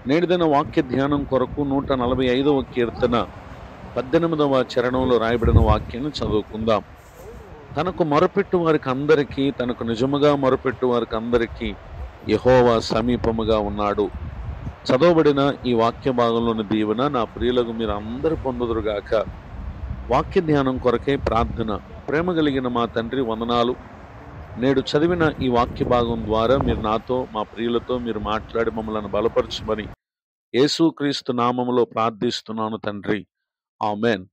నేటిదిన వాక్య ధ్యానం కొరకు 145వ కీర్తన 18వ చరణంలో రాయబడిన వాక్యాన్ని చదువుకుందాం. తనకు మొరపెట్టు వారికి అందరికీ, తనకు నిజముగా మొరపెట్టు వారికి అందరికీ యెహోవా సమీపముగా ఉన్నాడు. చదవబడిన ఈ వాక్య భాగంలోని దీవెన నా ప్రియులకు మీరు అందరూ పొందుదురుగాక. వాక్య ధ్యానం కొరకే ప్రార్థన. ప్రేమ కలిగిన మా తండ్రి, వందనాలు. నేడు చదివిన ఈ వాక్య భాగం ద్వారా మీరు నాతో, మా ప్రియులతో మీరు మాట్లాడి మమ్మల్ని బలపరచమని యేసుక్రీస్తు నామములో ప్రార్థిస్తున్నాను తండ్రి, ఆమెన్.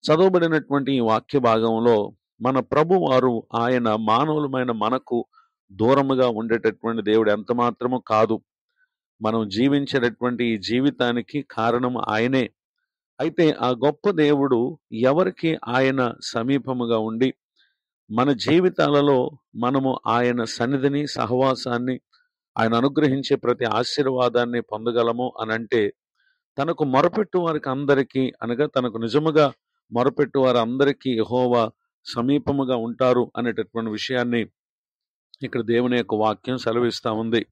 చదవబడినటువంటి ఈ వాక్య భాగంలో మన ప్రభు వారు ఆయన మానవులమైన మనకు దూరముగా ఉండేటటువంటి దేవుడు ఎంత మాత్రము కాదు. మనం జీవించేటటువంటి ఈ జీవితానికి కారణం ఆయనే. అయితే ఆ గొప్ప దేవుడు ఎవరికి ఆయన సమీపముగా ఉండి మన జీవితాలలో మనము ఆయన సన్నిధిని, సహవాసాన్ని, ఆయన అనుగ్రహించే ప్రతి ఆశీర్వాదాన్ని పొందగలము అనంటే తనకు మొరపెట్టు వారికి అందరికీ, అనగా తనకు నిజముగా మొరపెట్టు వారి అందరికీ యెహోవా సమీపముగా ఉంటారు అనేటటువంటి విషయాన్ని ఇక్కడ దేవుని యొక్క వాక్యం సెలవిస్తా ఉంది.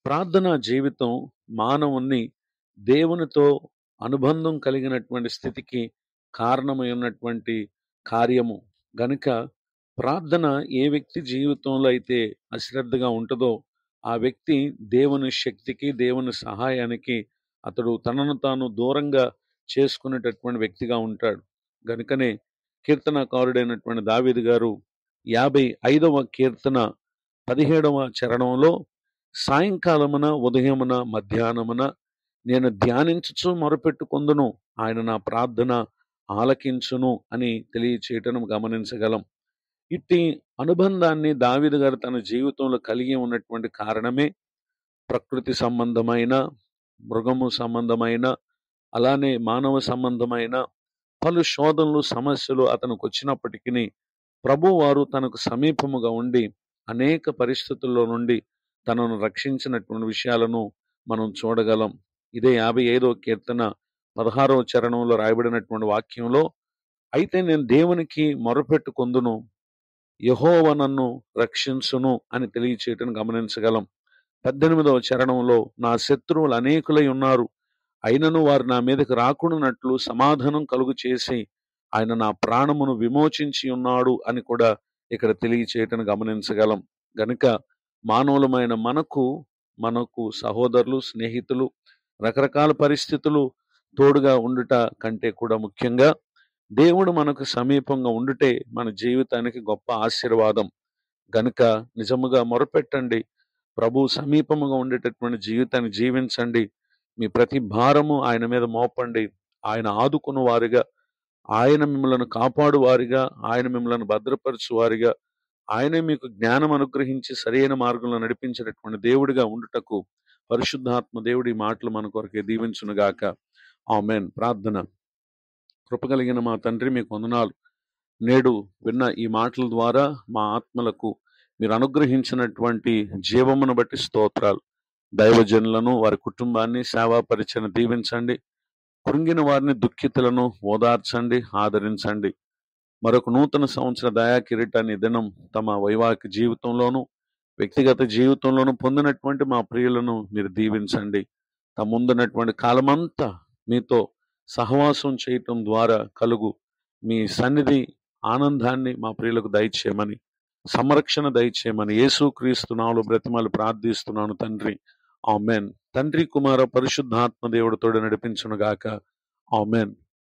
ప్రార్థనా జీవితం మానవుణ్ణి దేవునితో అనుబంధం కలిగినటువంటి స్థితికి కారణమై ఉన్నటువంటి కార్యము గనుక ప్రార్థన ఏ వ్యక్తి జీవితంలో అయితే అశ్రద్ధగా ఉంటుందో ఆ వ్యక్తి దేవుని శక్తికి, దేవుని సహాయానికి అతడు తనను తాను దూరంగా చేసుకునేటటువంటి వ్యక్తిగా ఉంటాడు. గనుకనే కీర్తనకారుడైనటువంటి దావీదు గారు 55వ కీర్తన 17వ చరణంలో సాయంకాలమున, ఉదయమున, మధ్యాహ్నమున నేను ధ్యానించుచు మొరపెట్టుకొందును, ఆయన నా ప్రార్థన ఆలకించును అని తెలియచేయటం గమనించగలం. ఇట్టి అనుబంధాన్ని దావీదు గారు తన జీవితంలో కలిగి ఉన్నటువంటి కారణమే ప్రకృతి సంబంధమైన, మృగము సంబంధమైన, అలానే మానవ సంబంధమైన పలు శోధనలు, సమస్యలు అతనికి వచ్చినప్పటికీ ప్రభువారు తనకు సమీపముగా ఉండి అనేక పరిస్థితుల్లో నుండి తనను రక్షించినటువంటి విషయాలను మనం చూడగలం. ఇదే 55వ కీర్తన 16వ చరణంలో రాయబడినటువంటి వాక్యంలో, అయితే నేను దేవునికి మొరపెట్టుకొందును, యెహోవా నన్ను రక్షించును అని తెలియచేయటం గమనించగలం. 18వ చరణంలో, నా శత్రువులు అనేకులై ఉన్నారు, అయినను వారు నా మీదకి రాకుండానట్లు సమాధానం కలుగు చేసి ఆయన నా ప్రాణమును విమోచించి ఉన్నాడు అని కూడా ఇక్కడ తెలియచేయటం గమనించగలం. గనుక మానవులమైన మనకు సహోదరులు, స్నేహితులు, రకరకాల పరిస్థితులు తోడుగా ఉండుట కంటే కూడా ముఖ్యంగా దేవుడు మనకు సమీపంగా ఉండుటే మన జీవితానికి గొప్ప ఆశీర్వాదం. గనుక నిజముగా మొరపెట్టండి, ప్రభు సమీపముగా ఉండేటటువంటి జీవితాన్ని జీవించండి. మీ ప్రతి భారము ఆయన మీద మోపండి. ఆయన ఆదుకున్న వారిగా, ఆయన మిమ్మల్ని కాపాడు వారిగా, ఆయన మిమ్మల్ని భద్రపరచు వారిగా, ఆయనే మీకు జ్ఞానం అనుగ్రహించి సరైన మార్గంలో నడిపించేటటువంటి దేవుడిగా ఉండుటకు పరిశుద్ధాత్మ దేవుడి మాటలు మన కొరకే దీవించునుగాక. ఆమెన్. ప్రార్థన. కృపగలిగిన మా తండ్రి, మీకు వందనాలు. నేడు విన్న ఈ మాటల ద్వారా మా ఆత్మలకు మీరు అనుగ్రహించినటువంటి జీవమును బట్టి స్తోత్రాలు. దైవజనులను, వారి కుటుంబాన్ని, సేవా పరిచయను దీవించండి. కృంగిన వారిని, దుఃఖితులను ఓదార్చండి, ఆదరించండి. మరొక నూతన సంవత్సర దయా కిరీటాన్ని దినం తమ వైవాహిక జీవితంలోనూ, వ్యక్తిగత జీవితంలోనూ పొందినటువంటి మా ప్రియులను మీరు దీవించండి. తమ ముందున్నటువంటి కాలమంతా మీతో సహవాసం చేయటం ద్వారా కలుగు మీ సన్నిధి ఆనందాన్ని మా ప్రియులకు దయచేయమని, సంరక్షణ దయచేయమని యేసుక్రీస్తు నామములో బ్రతిమాలి ప్రార్థిస్తున్నాను తండ్రి, ఆమెన్. తండ్రి, కుమార, పరిశుద్ధాత్మ దేవుడితో నడిపించునుగాక. ఆమెన్.